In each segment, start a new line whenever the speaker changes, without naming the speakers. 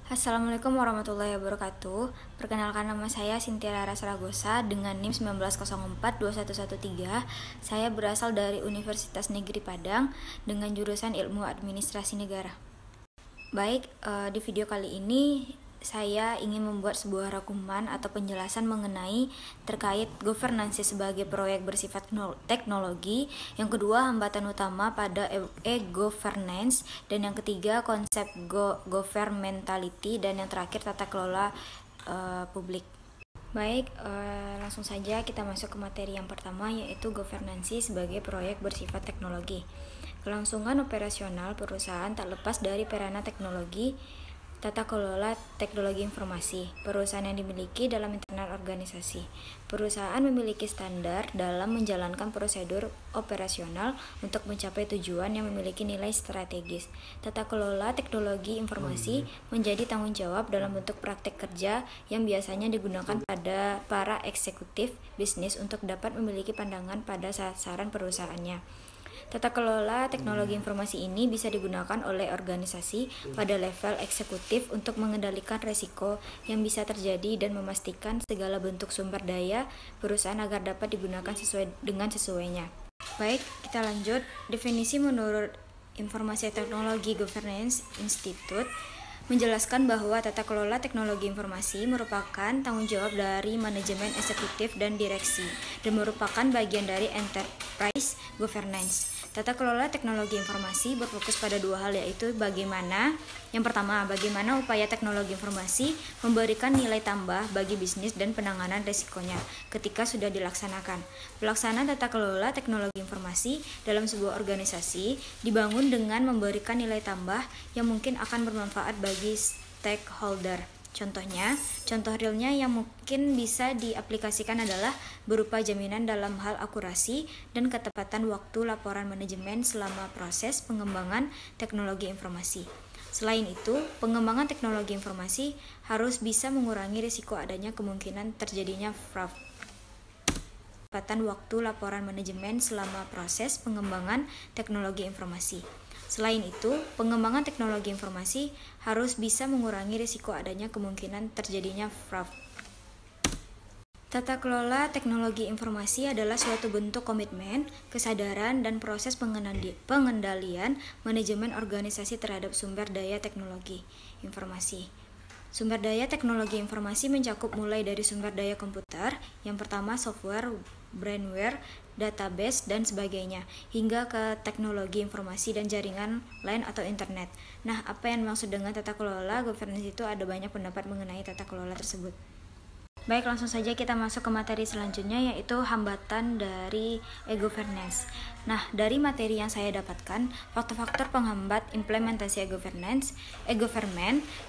Assalamualaikum warahmatullahi wabarakatuh. Perkenalkan, nama saya Cynthia Rara Saragosa dengan NIM 19042113. Saya berasal dari Universitas Negeri Padang dengan jurusan Ilmu Administrasi Negara. Baik, di video kali ini saya ingin membuat sebuah rangkuman atau penjelasan mengenai terkait governance sebagai proyek bersifat teknologi, yang kedua hambatan utama pada e-governance, dan yang ketiga konsep governmentality, dan yang terakhir tata kelola publik. Baik, langsung saja kita masuk ke materi yang pertama, yaitu governance sebagai proyek bersifat teknologi. Kelangsungan operasional perusahaan tak lepas dari peranan teknologi. Tata kelola teknologi informasi. Perusahaan yang dimiliki dalam internal organisasi. Perusahaan memiliki standar dalam menjalankan prosedur operasional untuk mencapai tujuan yang memiliki nilai strategis. Tata kelola teknologi informasi menjadi tanggung jawab dalam bentuk praktek kerja yang biasanya digunakan pada para eksekutif bisnis untuk dapat memiliki pandangan pada sasaran perusahaannya. Tata kelola teknologi informasi ini bisa digunakan oleh organisasi pada level eksekutif untuk mengendalikan risiko yang bisa terjadi dan memastikan segala bentuk sumber daya perusahaan agar dapat digunakan sesuainya. Baik, kita lanjut. Definisi menurut Informasi Teknologi Governance Institute menjelaskan bahwa tata kelola teknologi informasi merupakan tanggung jawab dari manajemen eksekutif dan direksi, dan merupakan bagian dari enterprise governance. Tata kelola teknologi informasi berfokus pada dua hal, yaitu yang pertama, bagaimana upaya teknologi informasi memberikan nilai tambah bagi bisnis dan penanganan risikonya ketika sudah dilaksanakan. Pelaksanaan tata kelola teknologi informasi dalam sebuah organisasi dibangun dengan memberikan nilai tambah yang mungkin akan bermanfaat bagi stakeholder. Contoh realnya yang mungkin bisa diaplikasikan adalah berupa jaminan dalam hal akurasi dan ketepatan waktu laporan manajemen selama proses pengembangan teknologi informasi. Selain itu, pengembangan teknologi informasi harus bisa mengurangi risiko adanya kemungkinan terjadinya fraud. Ketepatan waktu laporan manajemen selama proses pengembangan teknologi informasi. Selain itu, pengembangan teknologi informasi harus bisa mengurangi risiko adanya kemungkinan terjadinya fraud. Tata kelola teknologi informasi adalah suatu bentuk komitmen, kesadaran, dan proses pengendalian manajemen organisasi terhadap sumber daya teknologi informasi. Sumber daya teknologi informasi mencakup mulai dari sumber daya komputer, yang pertama software, brainware, database, dan sebagainya, hingga ke teknologi informasi dan jaringan lain atau internet. Nah, apa yang dimaksud dengan tata kelola governance itu? Ada banyak pendapat mengenai tata kelola tersebut. Baik, langsung saja kita masuk ke materi selanjutnya, yaitu hambatan dari e-governance. Nah, dari materi yang saya dapatkan, faktor-faktor penghambat implementasi e-government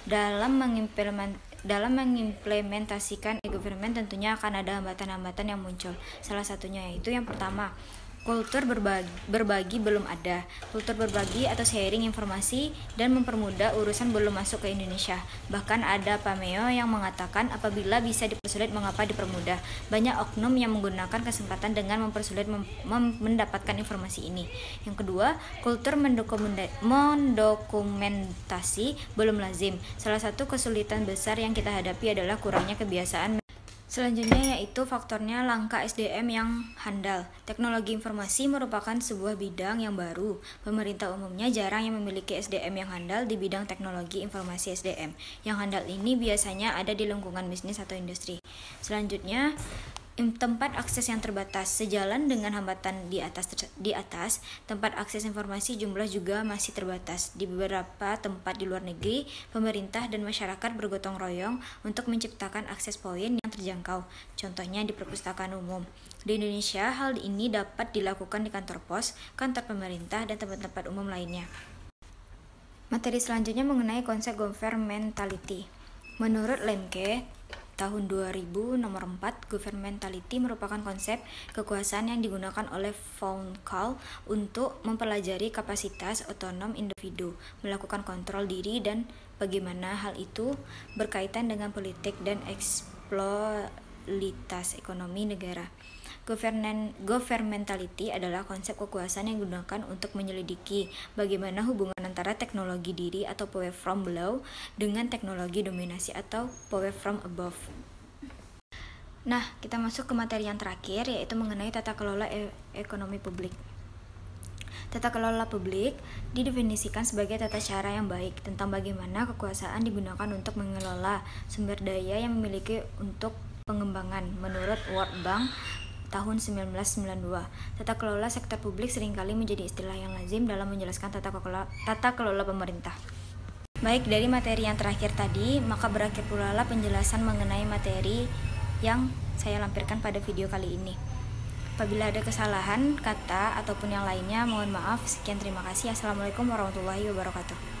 dalam mengimplementasikan e-government tentunya akan ada hambatan-hambatan yang muncul. Salah satunya yaitu yang pertama, kultur berbagi belum ada. Kultur berbagi atau sharing informasi dan mempermudah urusan belum masuk ke Indonesia. Bahkan ada pameo yang mengatakan apabila bisa dipersulit, mengapa dipermudah. Banyak oknum yang menggunakan kesempatan dengan mempersulit mendapatkan informasi ini. Yang kedua, kultur mendokumentasi belum lazim. Salah satu kesulitan besar yang kita hadapi adalah kurangnya kebiasaan. Selanjutnya yaitu faktornya langka SDM yang handal. Teknologi informasi merupakan sebuah bidang yang baru. Pemerintah umumnya jarang yang memiliki SDM yang handal di bidang teknologi informasi SDM. Yang handal ini biasanya ada di lingkungan bisnis atau industri. Selanjutnya, tempat akses yang terbatas. Sejalan dengan hambatan di atas, tempat akses informasi jumlah juga masih terbatas. Di beberapa tempat di luar negeri, pemerintah dan masyarakat bergotong royong untuk menciptakan akses poin yang terjangkau. Contohnya di perpustakaan umum. Di Indonesia, hal ini dapat dilakukan di kantor pos, kantor pemerintah, dan tempat-tempat umum lainnya. Materi selanjutnya mengenai konsep governmentality. Menurut Lemke tahun 2000 nomor 4, governmentality merupakan konsep kekuasaan yang digunakan oleh von Kahl untuk mempelajari kapasitas otonom individu, melakukan kontrol diri, dan bagaimana hal itu berkaitan dengan politik dan eksploitasi ekonomi negara. Governmentality adalah konsep kekuasaan yang digunakan untuk menyelidiki bagaimana hubungan antara teknologi diri atau power from below dengan teknologi dominasi atau power from above. Nah, kita masuk ke materi yang terakhir, yaitu mengenai tata kelola ekonomi publik. Tata kelola publik didefinisikan sebagai tata cara yang baik tentang bagaimana kekuasaan digunakan untuk mengelola sumber daya yang memiliki untuk pengembangan menurut World Bank tahun 1992. Tata kelola sektor publik seringkali menjadi istilah yang lazim dalam menjelaskan tata kelola pemerintah. Baik, dari materi yang terakhir tadi, maka berakhir pula penjelasan mengenai materi yang saya lampirkan pada video kali ini. Apabila ada kesalahan kata ataupun yang lainnya, mohon maaf. Sekian, terima kasih. Assalamualaikum warahmatullahi wabarakatuh.